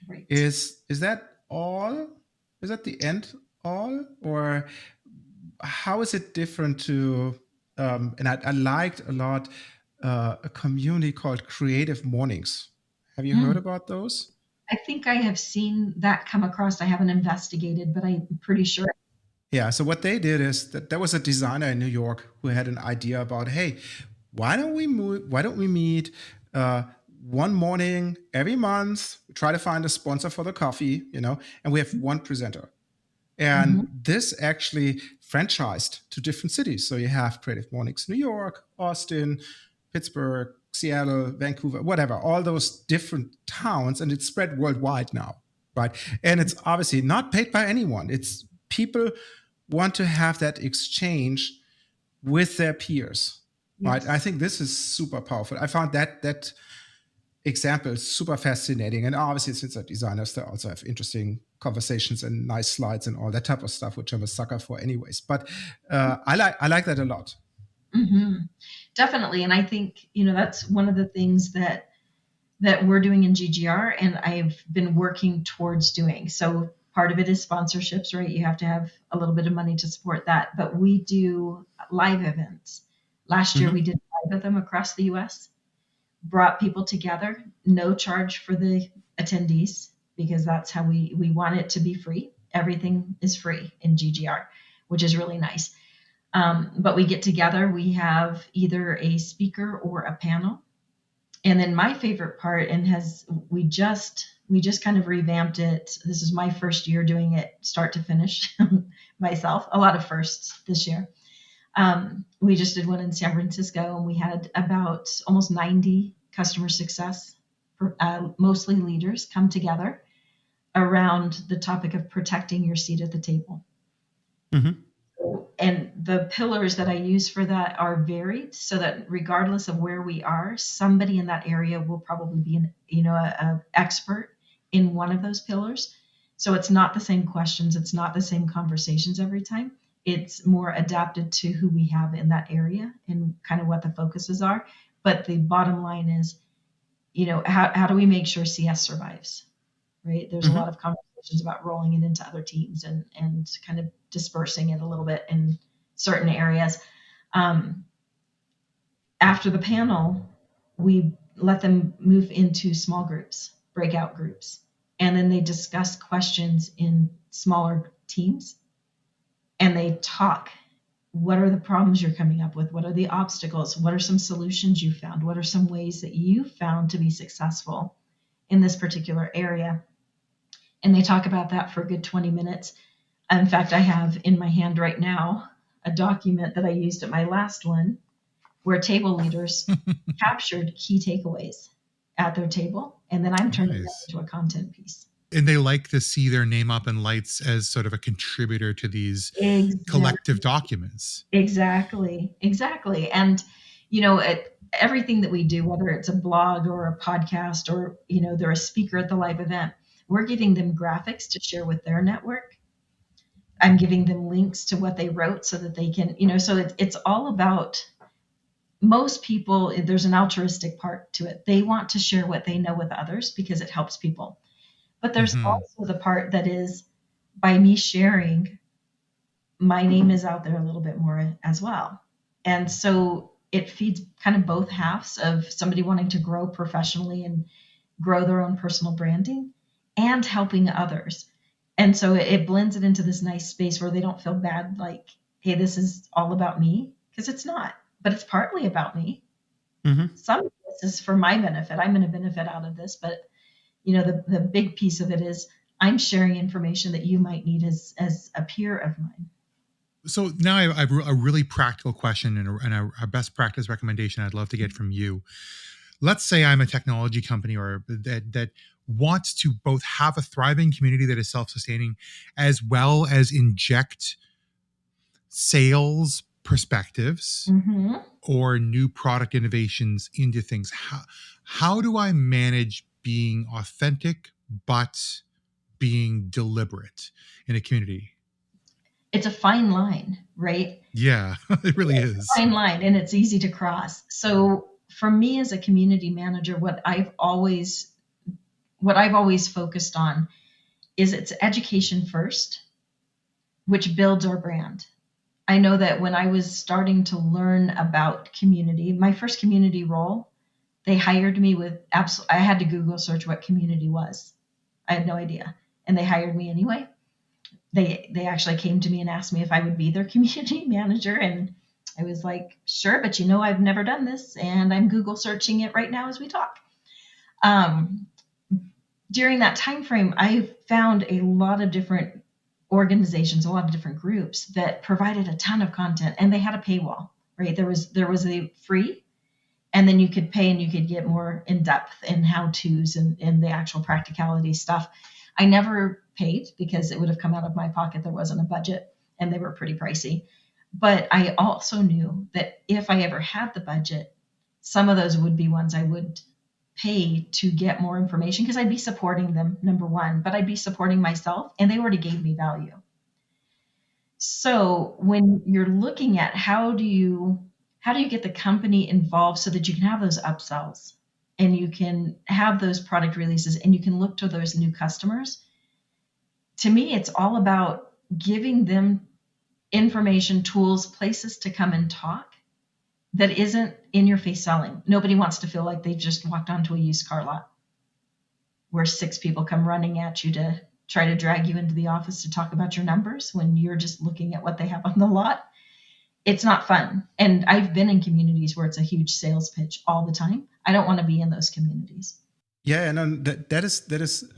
Right. Is that all? Is that the end all, or how is it different to? And I liked a lot a community called Creative Mornings. Have you heard about those? I think I have seen that come across. I haven't investigated, but I'm pretty sure. Yeah. So what they did is that there was a designer in New York who had an idea about, hey, why don't we meet one morning every month, try to find a sponsor for the coffee, and we have one presenter. And this actually franchised to different cities. So you have Creative Mornings New York, Austin, Pittsburgh, Seattle, Vancouver, whatever, all those different towns, and it's spread worldwide now, right? And it's obviously not paid by anyone. It's people want to have that exchange with their peers, right? I think this is super powerful. I found that examples super fascinating. And obviously, since they're designers, they also have interesting conversations and nice slides and all that type of stuff, which I'm a sucker for, anyways. But I like that a lot. Hmm. Definitely. And I think, that's one of the things that we're doing in GGR and I've been working towards doing. So part of it is sponsorships, right? You have to have a little bit of money to support that. But we do live events. Last year, Mhm. we did 5 of them across the US, brought people together, no charge for the attendees, because that's how we want it to be free. Everything is free in GGR, which is really nice. But we get together, we have either a speaker or a panel. And then my favorite part, and we just kind of revamped it. This is my first year doing it start to finish myself. A lot of firsts this year. We just did one in San Francisco, and we had about almost 90 customer success, mostly leaders, come together around the topic of protecting your seat at the table. Mhm. And the pillars that I use for that are varied, so that regardless of where we are, somebody in that area will probably be a expert in one of those pillars. So it's not the same questions, it's not the same conversations every time. It's more adapted to who we have in that area and kind of what the focuses are. But the bottom line is, how do we make sure CS survives? Right? There's a Mhm. lot of conversations about rolling it into other teams and kind of dispersing it a little bit in certain areas. Um, After the panel, we let them move into small groups, breakout groups, and then they discuss questions in smaller teams and they talk. What are the problems you're coming up with? What are the obstacles? What are some solutions you found? What are some ways that you found to be successful in this particular area? And they talk about that for a good 20 minutes. In fact, I have in my hand right now a document that I used at my last one where table leaders captured key takeaways at their table, and then I'm turning that Nice. into a content piece. And they like to see their name up in lights as sort of a contributor to these collective Exactly. documents. Exactly. And everything that we do, whether it's a blog or a podcast or they're a speaker at the live event, we're giving them graphics to share with their network. I'm giving them links to what they wrote so that they can, so it's all about most people. There's an altruistic part to it. They want to share what they know with others because it helps people. But there's Hmm. also the part that is by me sharing, my name is out there a little bit more as well. And so it feeds kind of both halves of somebody wanting to grow professionally and grow their own personal branding and helping others. And so it blends it into this nice space where they don't feel bad, like, hey, this is all about me, because it's not, but it's partly about me. Mhm. Some of this is for my benefit. I'm going to benefit out of this, but the big piece of it is I'm sharing information that you might need as a peer of mine. So now I've a really practical question and a best practice recommendation I'd love to get from you. Let's say I'm a technology company or that wants to both have a thriving community that is self-sustaining as well as inject sales perspectives Mm-hmm. or new product innovations into things. How do I manage being authentic but being deliberate in a community? It's a fine line, right? Yeah, it really It's a is. fine line and it's easy to cross. So for me as a community manager, what I've always focused on is it's education first, which builds our brand. I know that when I was starting to learn about community, my first community role, they hired me with I had to Google search what community was. I had no idea. And they hired me anyway. They actually came to me and asked me if I would be their community manager, and I was like, sure, but I've never done this and I'm Google searching it right now as we talk. Um, During that time frame, I found a lot of different organizations, a lot of different groups that provided a ton of content, and they had a paywall. Right, there was a free, and then you could pay and you could get more in depth in how to's and the actual practicality stuff. I never paid because it would have come out of my pocket. There wasn't a budget and they were pretty pricey. But I also knew that if I ever had the budget, some of those would be ones I would pay to get more information because I'd be supporting them, number one, but I'd be supporting myself and they already gave me value. So when you're looking at how do you get the company involved so that you can have those upsells and you can have those product releases and you can look to those new customers, to me, it's all about giving them information, tools, places to come and talk that isn't in your face selling. Nobody wants to feel like they just walked onto a used car lot where 6 people come running at you to try to drag you into the office to talk about your numbers when you're just looking at what they have on the lot. It's not fun. And I've been in communities where it's a huge sales pitch all the time. I don't want to be in those communities. Yeah, and that is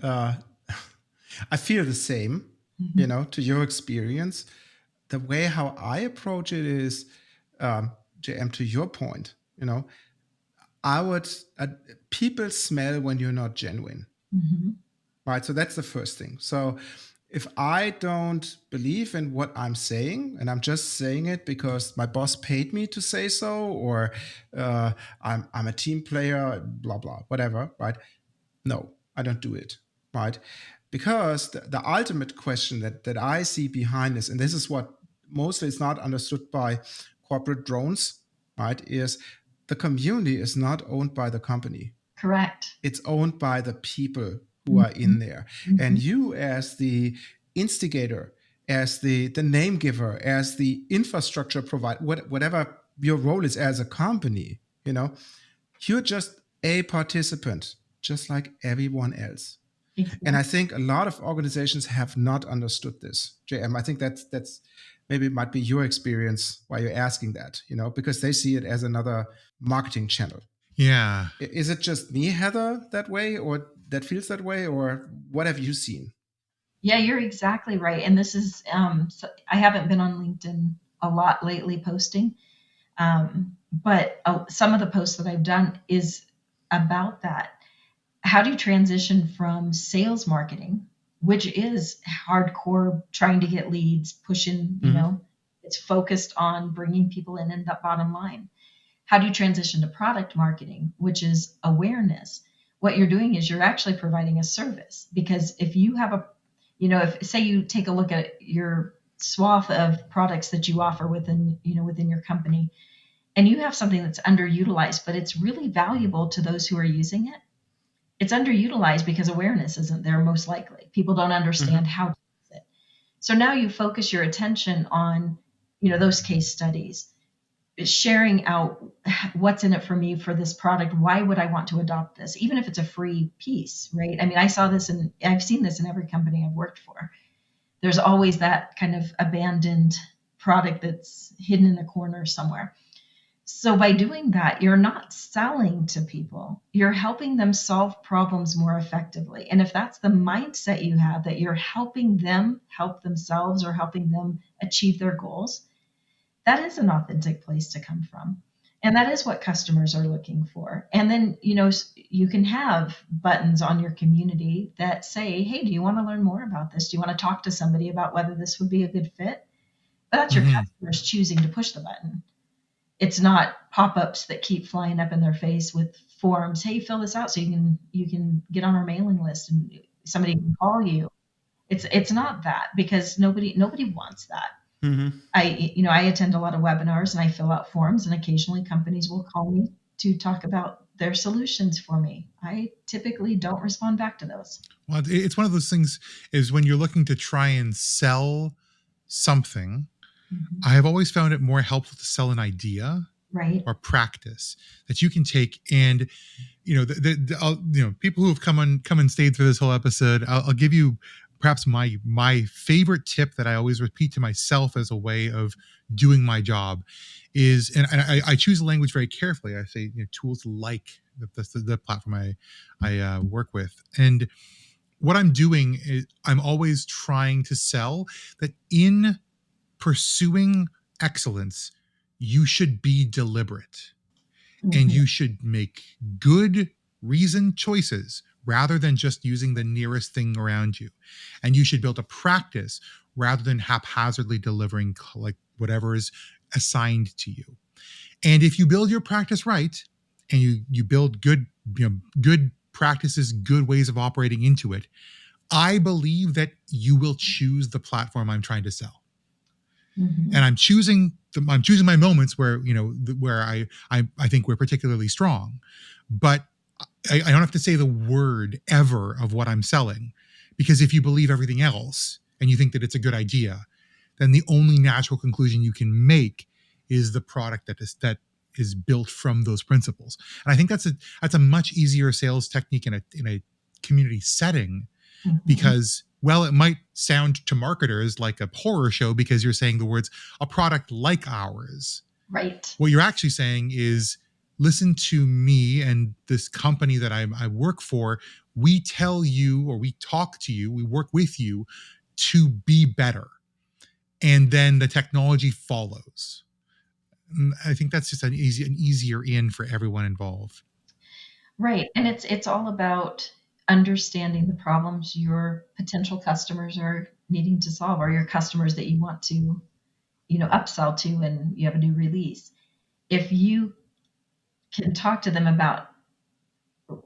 I feel the same, to your experience. The way how I approach it is, JM, to your point, I would, people smell when you're not genuine, right? So that's the first thing. So if I don't believe in what I'm saying, and I'm just saying it because my boss paid me to say so, or I'm a team player, blah, blah, whatever, right? No, I don't do it, right? Because the ultimate question that I see behind this, and this is what mostly is not understood by corporate drones, right, is the community is not owned by the company. Correct. It's owned by the people who are in there. And you as the instigator, as the name giver, as the infrastructure provider, whatever your role is as a company, you're just a participant, just like everyone else. Exactly. And I think a lot of organizations have not understood this, JM. I think that's maybe it might be your experience why you're asking that, because they see it as another marketing channel. Yeah. Is it just me, Heather, that way, or that feels that way, or what have you seen? Yeah, you're exactly right. And this is, so I haven't been on LinkedIn a lot lately posting, but some of the posts that I've done is about that. How do you transition from sales marketing, which is hardcore trying to get leads, pushing, it's focused on bringing people in and the bottom line. How do you transition to product marketing, which is awareness? What you're doing is you're actually providing a service, because if you have if say you take a look at your swath of products that you offer within your company, and you have something that's underutilized, but it's really valuable to those who are using it. It's underutilized because awareness isn't there, most likely. People don't understand how to use it. So now you focus your attention on, those case studies, sharing out what's in it for me for this product. Why would I want to adopt this? Even if it's a free piece, right? I mean, I've seen this in every company I've worked for. There's always that kind of abandoned product that's hidden in a corner somewhere. So by doing that, you're not selling to people. You're helping them solve problems more effectively. And if that's the mindset you have, that you're helping them help themselves or helping them achieve their goals, that is an authentic place to come from. And that is what customers are looking for. And then, you can have buttons on your community that say, hey, do you want to learn more about this? Do you want to talk to somebody about whether this would be a good fit? But that's your customers choosing to push the button. It's not pop-ups that keep flying up in their face with forms. Hey, fill this out so you can get on our mailing list and somebody can call you. It's not that, because nobody wants that. I attend a lot of webinars and I fill out forms, and occasionally companies will call me to talk about their solutions for me. I typically don't respond back to those. Well, it's one of those things is when you're looking to try and sell something, I have always found it more helpful to sell an idea, right, or practice that you can take. And people who have come and stayed through this whole episode, I'll give you perhaps my favorite tip that I always repeat to myself as a way of doing my job is, and I choose language very carefully. I say tools like the platform I work with, and what I'm doing is I'm always trying to sell that in pursuing excellence, you should be deliberate and you should make good reasoned choices rather than just using the nearest thing around you. And you should build a practice rather than haphazardly delivering like whatever is assigned to you. And if you build your practice right, and you build good, good practices, good ways of operating into it, I believe that you will choose the platform I'm trying to sell. Mm-hmm. And I'm choosing my moments where, where I think we're particularly strong, but I don't have to say the word ever of what I'm selling, because if you believe everything else and you think that it's a good idea, then the only natural conclusion you can make is the product that is built from those principles. And I think that's a much easier sales technique in a community setting, Mm-hmm. because, well, it might sound to marketers like a horror show because you're saying the words "a product like ours." Right. What you're actually saying is, listen to me and this company that I work for. We tell you, or we talk to you, we work with you to be better, and then the technology follows. I think that's just an easier in for everyone involved. Right. And it's all about understanding the problems your potential customers are needing to solve, or your customers that you want to, upsell to when you have a new release. If you can talk to them about,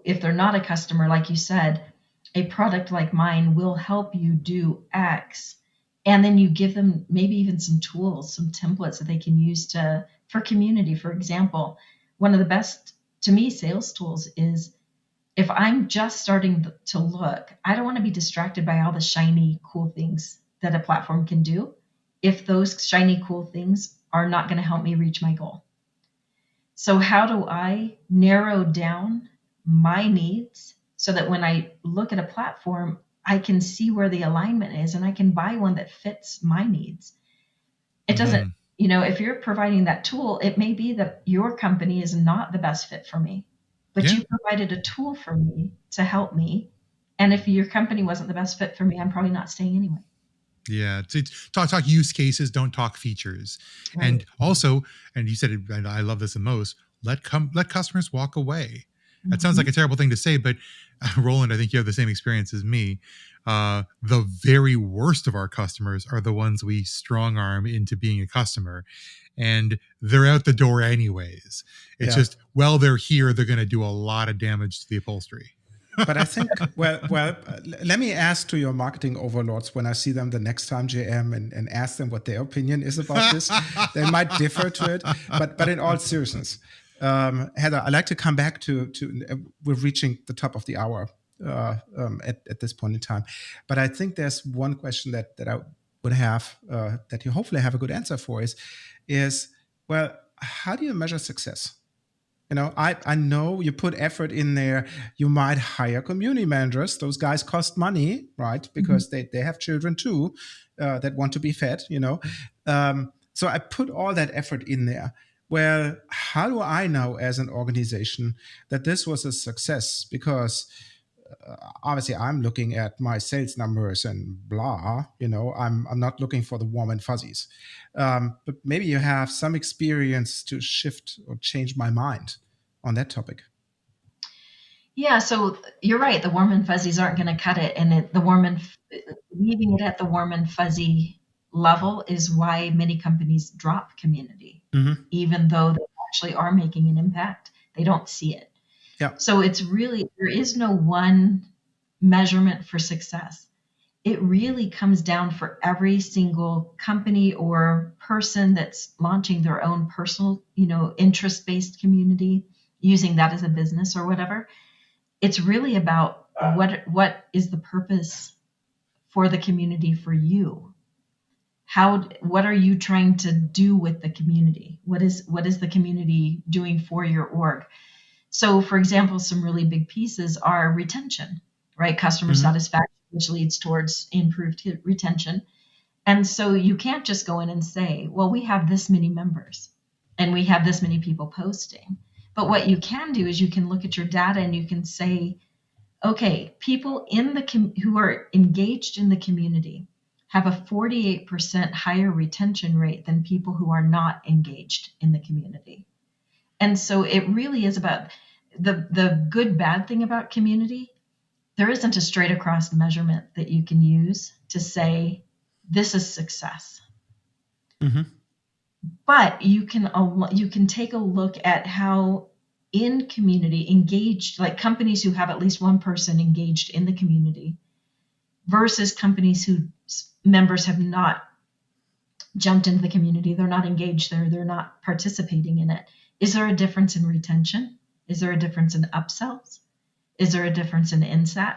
if they're not a customer, like you said, a product like mine will help you do X. And then you give them maybe even some tools, some templates that they can use for community. For example, one of the best, to me, sales tools is, if I'm just starting to look, I don't want to be distracted by all the shiny, cool things that a platform can do if those shiny, cool things are not going to help me reach my goal. So how do I narrow down my needs so that when I look at a platform, I can see where the alignment is and I can buy one that fits my needs? It doesn't, if you're providing that tool, it may be that your company is not the best fit for me, but Yeah. you provided a tool for me to help me. And if your company wasn't the best fit for me, I'm probably not staying anyway. Yeah, it's talk use cases, don't talk features. Right. And also, and you said it, and I love this the most, let customers walk away. That sounds like a terrible thing to say, but Roland, I think you have the same experience as me. The very worst of our customers are the ones we strong arm into being a customer, and they're out the door anyways. It's just, well, they're here, they're going to do a lot of damage to the upholstery. But I think, let me ask to your marketing overlords when I see them the next time, JM, and ask them what their opinion is about this. They might differ to it, but in all seriousness, Heather, I'd like to come back to we're reaching the top of the hour at this point in time. But I think there's one question that I would have that you hopefully have a good answer for is, well, how do you measure success? I know you put effort in there. You might hire community managers. Those guys cost money, right? Because they have children too that want to be fed, So I put all that effort in there. Well, how do I know as an organization that this was a success? Because obviously I'm looking at my sales numbers and blah, I'm not looking for the warm and fuzzies. But maybe you have some experience to shift or change my mind on that topic. Yeah, so you're right. The warm and fuzzies aren't going to cut it. And leaving it at the warm and fuzzy level is why many companies drop community, even though they actually are making an impact. They don't see it. Yeah. So there is no one measurement for success. It really comes down for every single company or person that's launching their own personal, interest-based community, using that as a business or whatever. It's really about what is the purpose for the community for you? What are you trying to do with the community? What is the community doing for your org? So, for example, some really big pieces are retention, right? Customer satisfaction, which leads towards improved retention. And so you can't just go in and say, well, we have this many members and we have this many people posting. But what you can do is you can look at your data and you can say, okay, people who are engaged in the community have a 48% higher retention rate than people who are not engaged in the community. And so it really is about the good, bad thing about community. There isn't a straight across measurement that you can use to say, this is success. But you can take a look at how in community, engaged, like companies who have at least one person engaged in the community versus companies whose members have not jumped into the community, they're not engaged there, they're not participating in it. Is there a difference in retention? Is there a difference in upsells? Is there a difference in INSAT?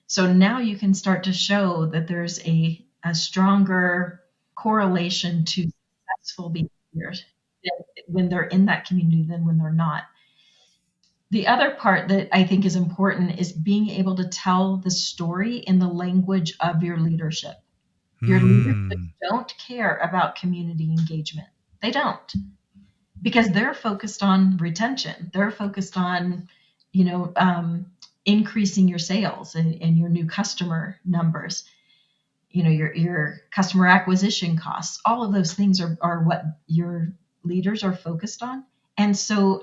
So now you can start to show that there's a stronger correlation to successful behaviors when they're in that community than when they're not. The other part that I think is important is being able to tell the story in the language of your leadership. Your leadership don't care about community engagement. They don't, because they're focused on retention. They're focused on, increasing your sales and your new customer numbers, your customer acquisition costs. All of those things are what your leaders are focused on. And so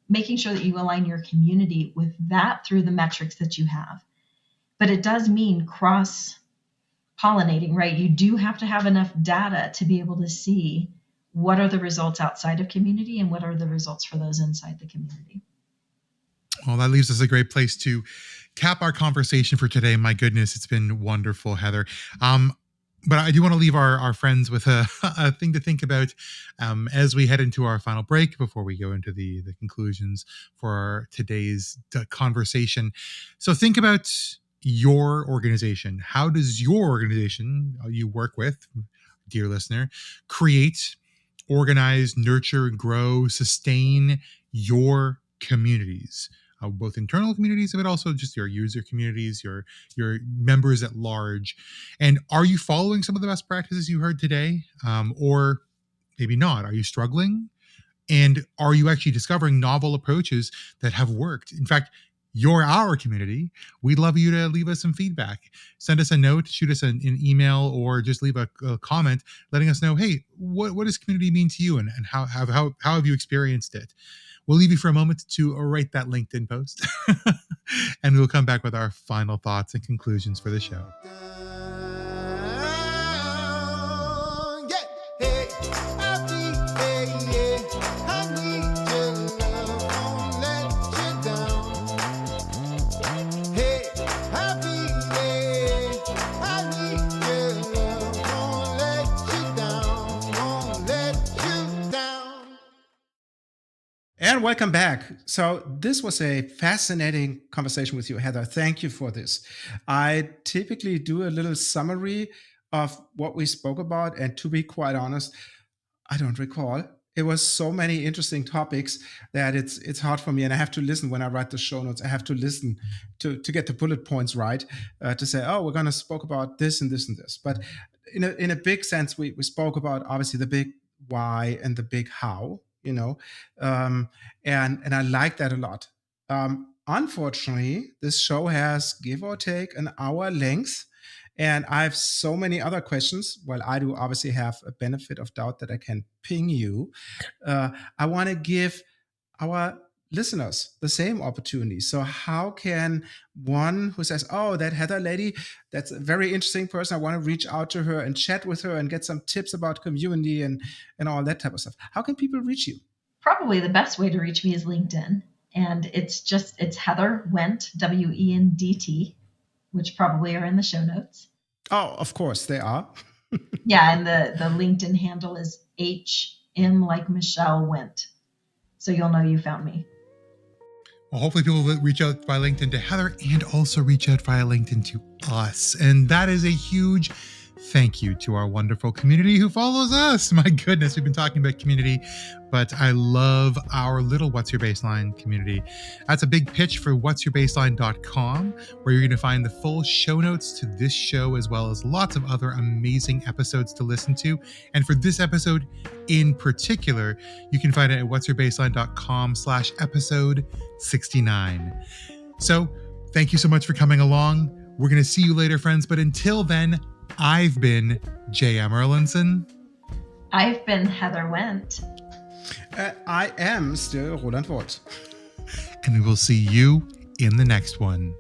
making sure that you align your community with that through the metrics that you have. But it does mean cross-pollinating, right? You do have to have enough data to be able to see what are the results outside of community and what are the results for those inside the community. Well, that leaves us a great place to cap our conversation for today. My goodness, it's been wonderful, Heather. But I do want to leave our friends with a thing to think about as we head into our final break before we go into the conclusions for today's conversation. So think about your organization. How does your organization you work with, dear listener, create, organize, nurture, and grow, sustain your communities? Both internal communities, but also just your user communities, your members at large. And are you following some of the best practices you heard today? Or maybe not? Are you struggling? And are you actually discovering novel approaches that have worked? In fact, you're our community. We'd love you to leave us some feedback. Send us a note, shoot us an email, or just leave a comment letting us know, hey, what does community mean to you, and how have you experienced it? We'll leave you for a moment to write that LinkedIn post, and we'll come back with our final thoughts and conclusions for the show. And welcome back. So this was a fascinating conversation with you, Heather. Thank you for this. I typically do a little summary of what we spoke about. And to be quite honest, I don't recall. It was so many interesting topics that it's hard for me. And I have to listen when I write the show notes. I have to listen to get the bullet points right, to say, oh, we're going to spoke about this and this and this. But in a big sense, we spoke about obviously the big why and the big how. And I like that a lot. Unfortunately, this show has give or take an hour length, and I have so many other questions. Well, I do obviously have a benefit of doubt that I can ping you. I want to give our listeners the same opportunity. So how can one who says, oh, that Heather lady, that's a very interesting person, I want to reach out to her and chat with her and get some tips about community and all that type of stuff. How can people reach you? Probably the best way to reach me is LinkedIn. And it's Heather Wendt, Wendt, which probably are in the show notes. Oh, of course they are. Yeah, and the LinkedIn handle is HM like Michelle Wendt. So you'll know you found me. Well, hopefully people will reach out via LinkedIn to Heather and also reach out via LinkedIn to us. And that is a huge thank you to our wonderful community who follows us. My goodness, we've been talking about community, but I love our little What's Your Baseline community. That's a big pitch for what'syourbaseline.com, where you're going to find the full show notes to this show, as well as lots of other amazing episodes to listen to. And for this episode in particular, you can find it at what'syourbaseline.com/episode 69. So thank you so much for coming along. We're going to see you later, friends. But until then, I've been J.M. Erlinson. I've been Heather Wendt. I am still Roland Wolt. And we will see you in the next one.